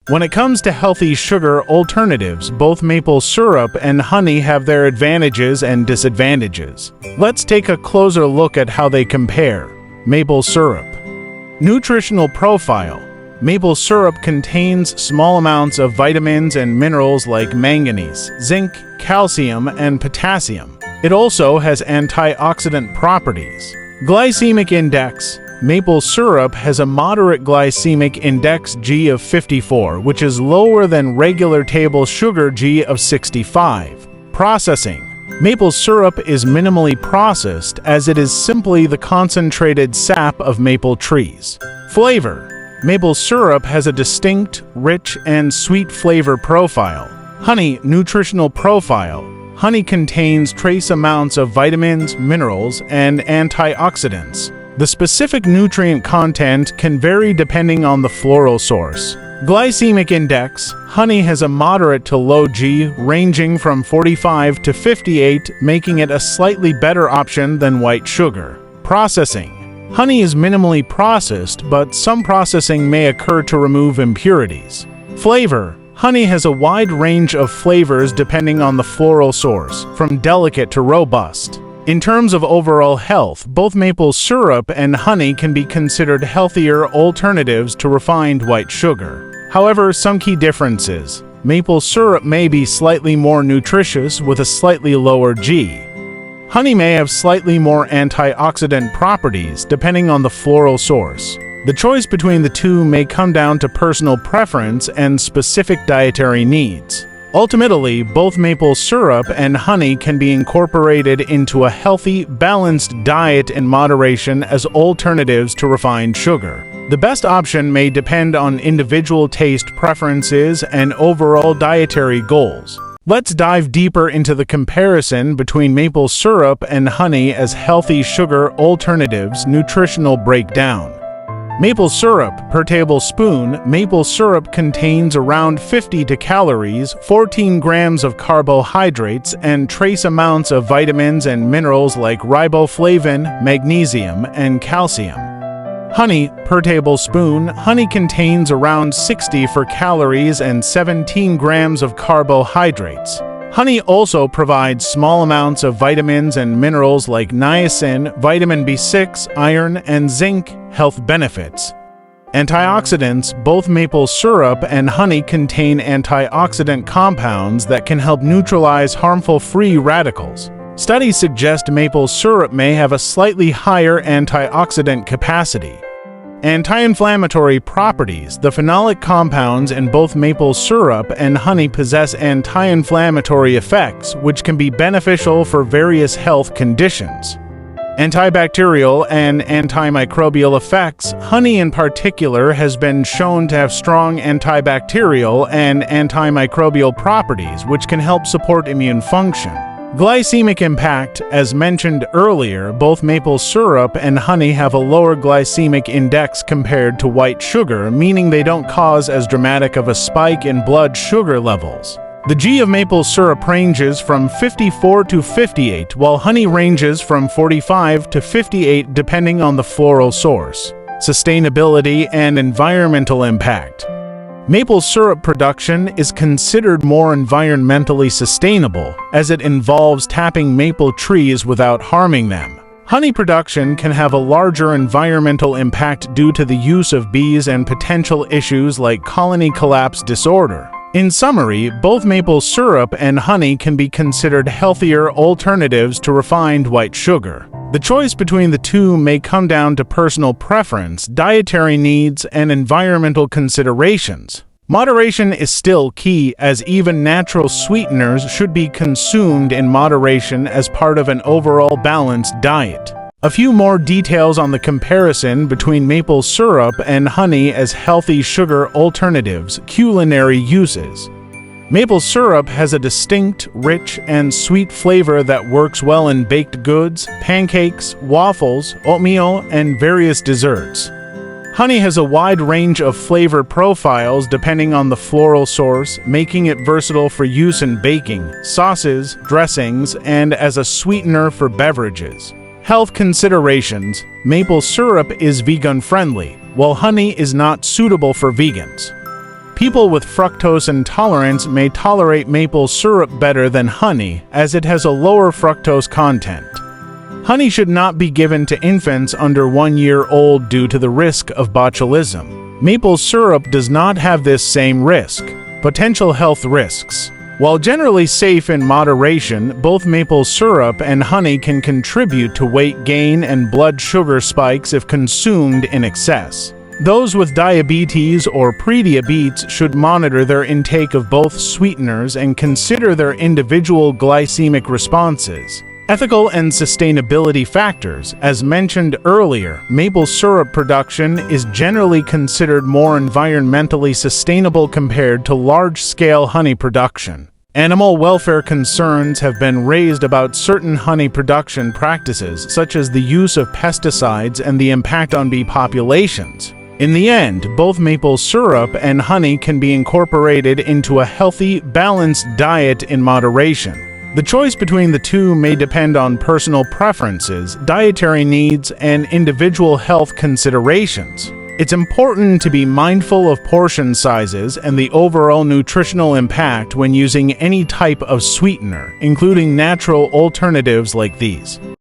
When it comes to healthy sugar alternatives, both maple syrup and honey have their advantages and disadvantages. Let's take a closer look at how they compare. Maple syrup. Nutritional profile. Maple syrup contains small amounts of vitamins and minerals like manganese, zinc, calcium, and potassium. It also has antioxidant properties. Glycemic index. Maple syrup has a moderate glycemic index G of 54, which is lower than regular table sugar G of 65. Processing. Maple syrup is minimally processed as it is simply the concentrated sap of maple trees. Flavor. Maple syrup has a distinct, rich, and sweet flavor profile. Honey. Nutritional profile. Honey contains trace amounts of vitamins, minerals, and antioxidants. The specific nutrient content can vary depending on the floral source. Glycemic index. Honey has a moderate to low G, ranging from 45 to 58, making it a slightly better option than white sugar. Processing. Honey is minimally processed, but some processing may occur to remove impurities. Flavor. Honey has a wide range of flavors depending on the floral source, from delicate to robust. In terms of overall health, both maple syrup and honey can be considered healthier alternatives to refined white sugar. However, some key differences. Maple syrup may be slightly more nutritious with a slightly lower G. Honey may have slightly more antioxidant properties depending on the floral source. The choice between the two may come down to personal preference and specific dietary needs. Ultimately, both maple syrup and honey can be incorporated into a healthy, balanced diet in moderation as alternatives to refined sugar. The best option may depend on individual taste preferences and overall dietary goals. Let's dive deeper into the comparison between maple syrup and honey as healthy sugar alternatives. Nutritional breakdown. Maple syrup per tablespoon. Maple syrup contains around 50 calories, 14 grams of carbohydrates, and trace amounts of vitamins and minerals like riboflavin, magnesium, and calcium. Honey per tablespoon. Honey contains around 64 calories and 17 grams of carbohydrates. Honey also provides small amounts of vitamins and minerals like niacin, vitamin B6, iron, and zinc. Health benefits. Antioxidants. Both maple syrup and honey contain antioxidant compounds that can help neutralize harmful free radicals. Studies suggest maple syrup may have a slightly higher antioxidant capacity. Anti-inflammatory properties. The phenolic compounds in both maple syrup and honey possess anti-inflammatory effects, which can be beneficial for various health conditions. Antibacterial and antimicrobial effects. Honey in particular has been shown to have strong antibacterial and antimicrobial properties, which can help support immune function. Glycemic impact. As mentioned earlier, both maple syrup and honey have a lower glycemic index compared to white sugar, meaning they don't cause as dramatic of a spike in blood sugar levels. The G of maple syrup ranges from 54 to 58, while honey ranges from 45 to 58 depending on the floral source. Sustainability and environmental impact. Maple syrup production is considered more environmentally sustainable, as it involves tapping maple trees without harming them. Honey production can have a larger environmental impact due to the use of bees and potential issues like colony collapse disorder. In summary, both maple syrup and honey can be considered healthier alternatives to refined white sugar. The choice between the two may come down to personal preference, dietary needs, and environmental considerations. Moderation is still key, as even natural sweeteners should be consumed in moderation as part of an overall balanced diet. A few more details on the comparison between maple syrup and honey as healthy sugar alternatives. Culinary uses. Maple syrup has a distinct, rich, and sweet flavor that works well in baked goods, pancakes, waffles, oatmeal, and various desserts. Honey has a wide range of flavor profiles depending on the floral source, making it versatile for use in baking, sauces, dressings, and as a sweetener for beverages. Health considerations. Maple syrup is vegan-friendly, while honey is not suitable for vegans. People with fructose intolerance may tolerate maple syrup better than honey, as it has a lower fructose content. Honey should not be given to infants under 1 year old due to the risk of botulism. Maple syrup does not have this same risk. Potential health risks. While generally safe in moderation, both maple syrup and honey can contribute to weight gain and blood sugar spikes if consumed in excess. Those with diabetes or prediabetes should monitor their intake of both sweeteners and consider their individual glycemic responses. Ethical and sustainability factors. As mentioned earlier, maple syrup production is generally considered more environmentally sustainable compared to large-scale honey production. Animal welfare concerns have been raised about certain honey production practices, such as the use of pesticides and the impact on bee populations. In the end, both maple syrup and honey can be incorporated into a healthy, balanced diet in moderation. The choice between the two may depend on personal preferences, dietary needs, and individual health considerations. It's important to be mindful of portion sizes and the overall nutritional impact when using any type of sweetener, including natural alternatives like these.